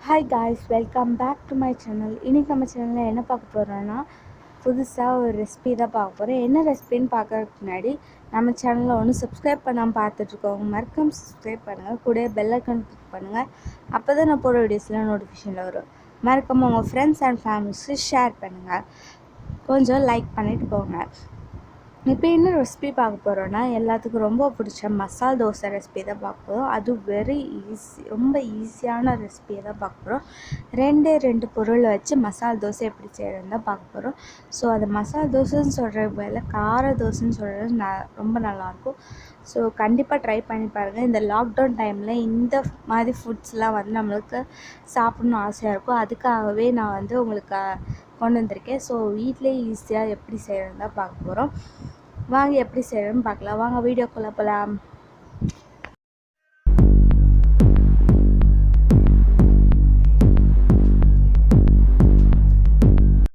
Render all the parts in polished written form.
Hi guys, welcome back to my channel. இன்னைக்கு நம்ம சேனலில் என்ன பார்க்க போகிறோன்னா புதுசாக ஒரு ரெசிபி தான் பார்க்க போகிறோம். என்ன ரெசிபின்னு பார்க்கறதுக்கு முன்னாடி நம்ம சேனலில் ஒன்று சப்ஸ்கிரைப் பண்ணாமல் பார்த்துட்ருக்கோங்க, மறக்காம சப்ஸ்கிரைப் பண்ணுங்கள், கூட பெல் ஐக்கான் கிளிக் பண்ணுங்கள். அப்போ தான் நான் போகிற வீடியோஸ்லாம் நோட்டிஃபிகேஷனில் வரும். மறக்காமல் உங்கள் ஃப்ரெண்ட்ஸ் அண்ட் ஃபேமிலிஸ்க்கு ஷேர் பண்ணுங்கள், கொஞ்சம் லைக் பண்ணிவிட்டு போங்க. இப்போ என்ன ரெசிபி பார்க்க போகிறோன்னா எல்லாத்துக்கும் ரொம்ப பிடிச்ச மசால் தோசை ரெசிபி தான் பார்க்க போகிறோம். அது ரொம்ப ஈஸியான ரெசிபியை தான் பார்க்க போகிறோம். ரெண்டு பொருளை வச்சு மசால் தோசை எப்படி செய்கிறதுன்னு தான் பார்க்க போகிறோம். ஸோ அது மசால் தோசைன்னு சொல்கிறது பதில் கார தோசைன்னு சொல்கிறது ரொம்ப நல்லாயிருக்கும். ஸோ கண்டிப்பாக ட்ரை பண்ணி பாருங்கள். இந்த லாக்டவுன் டைமில் இந்த மாதிரி ஃபுட்ஸ்லாம் வந்து நம்மளுக்கு சாப்பிட்ணுன்னு ஆசையாக இருக்கும். அதுக்காகவே நான் வந்து உங்களுக்கு கொண்டு வந்திருக்கேன். ஸோ வீட்டிலே ஈஸியாக எப்படி செய்கிறதுன்னு தான் பார்க்க போகிறோம். வாங்க எப்படி செய்யணும்னு பார்க்கலாம். வாங்க வீடியோக்குள்ளே போகலாம்.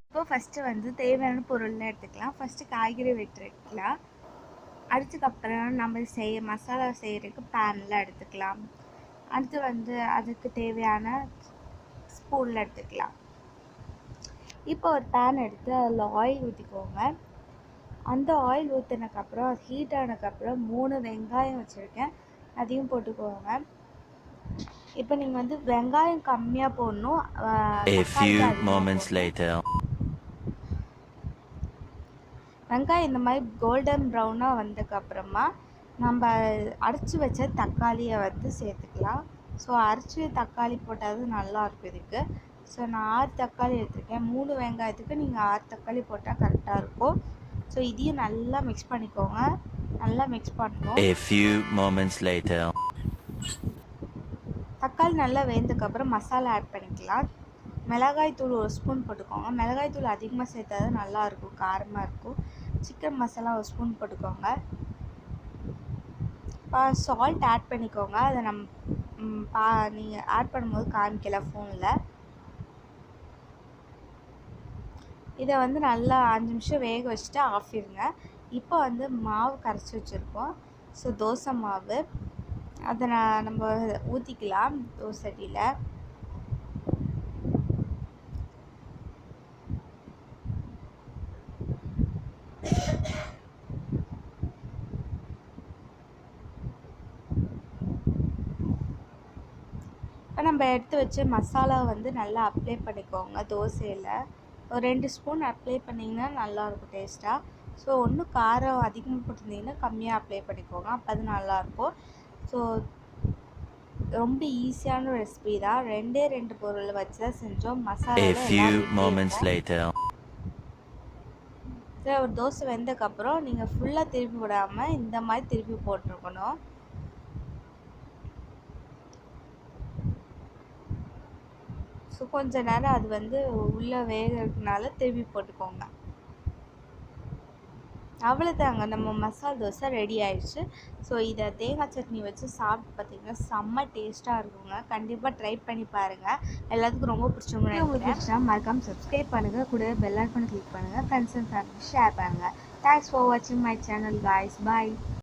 இப்போ ஃபஸ்ட்டு வந்து தேவையான பொருள்லாம் எடுத்துக்கலாம். ஃபஸ்ட்டு காய்கறி வெட்டிக்கலாம். அதுக்கப்புறம் நம்ம மசாலா செய்கிறதுக்கு பேன்லாம் எடுத்துக்கலாம். அடுத்து வந்து அதுக்கு தேவையான ஸ்பூனில் எடுத்துக்கலாம். இப்போ ஒரு பேன் எடுத்து அதில் ஆயில் ஊற்றிக்கோங்க. அந்த ஆயில் ஊற்றினதுக்கப்புறம் அது ஹீட் ஆனதுக்கப்புறம் 3 வெங்காயம் வச்சுருக்கேன், அதையும் போட்டுக்கோங்க. இப்போ நீங்கள் வந்து வெங்காயம் கம்மியாக போடணும். வெங்காயம் இந்த மாதிரி கோல்டன் ப்ரௌனாக வந்ததுக்கப்புறமா நம்ம அரைச்சி வச்ச தக்காளியை வந்து சேர்த்துக்கலாம். ஸோ அரைச்சி தக்காளி போட்டால் நல்லாயிருக்கும் இதுக்கு. ஸோ நான் 6 தக்காளி எடுத்துருக்கேன். 3 வெங்காயத்துக்கு நீங்கள் 6 தக்காளி போட்டால் கரெக்டாக இருக்கும். ஸோ இதையும் நல்லா மிக்ஸ் பண்ணிக்கோங்க. நல்லா மிக்ஸ் பண்ணணும். தக்காளி நல்லா வெந்ததுக்கப்புறம் மசாலா ஆட் பண்ணிக்கலாம். மிளகாய் தூள் 1 ஸ்பூன் போட்டுக்கோங்க. மிளகாய் தூள் அதிகமாக சேர்த்தா தான் நல்லாயிருக்கும், காரமாக இருக்கும். சிக்கன் மசாலா 1 ஸ்பூன் போட்டுக்கோங்க. இப்போ சால்ட் ஆட் பண்ணிக்கோங்க. அதை நீங்கள் ஆட் பண்ணும்போது காமிக்கல ஃபோனில். இதை வந்து நல்லா 5 நிமிஷம் வேக வச்சுட்டு ஆஃபிடுங்க. இப்போ வந்து மாவு கரைச்சி வச்சுருக்கோம். ஸோ தோசை மாவு அதை நம்ம ஊற்றிக்கலாம் தோசைட்டியில். இப்போ நம்ம எடுத்து வச்ச மசாலா வந்து நல்லா அப்ளை பண்ணிக்கோங்க. தோசையில் ஒரு 2 ஸ்பூன் அப்ளை பண்ணிங்கன்னா நல்லாயிருக்கும் டேஸ்ட்டாக. ஸோ ஒன்றும் காரம் அதிகமாக போட்டிருந்தீங்கன்னா கம்மியாக அப்ளை பண்ணிக்கோங்க, அப்போ அது நல்லாயிருக்கும். ஸோ ரொம்ப ஈஸியான ரெசிபி தான். 2 பொருள் வச்சு தான் செஞ்சோம். மசாலா ஒரு தோசை வெந்ததுக்கப்புறம் நீங்கள் ஃபுல்லாக திருப்பி விடாமல் இந்த மாதிரி திருப்பி போட்டிருக்கணும். ஸோ கொஞ்ச நேரம் அது வந்து உள்ளே வேகிறதுனால திருப்பி போட்டுக்கோங்க. அவ்வளோதாங்க, நம்ம மசால் தோசை ரெடி ஆயிடுச்சு. ஸோ இதை தேங்காய் சட்னி வச்சு சாப்பிட்டு பார்த்தீங்கன்னா செம்ம டேஸ்ட்டாக இருக்குங்க. கண்டிப்பாக ட்ரை பண்ணி பாருங்கள். எல்லாத்துக்கும் ரொம்ப பிடிச்சவங்க. உங்களுக்கு பிடிச்சா மறக்காமல் சப்ஸ்கிரைப் பண்ணுங்கள், கூட பெல் ஐக்கான் கிளிக் பண்ணுங்கள், ஃப்ரெண்ட்ஸ் அண்ட் ஃபேமிலி ஷேர் பண்ணுங்கள். தேங்க்ஸ் ஃபார் வாட்சிங் மை சேனல் காய்ஸ். பாய்.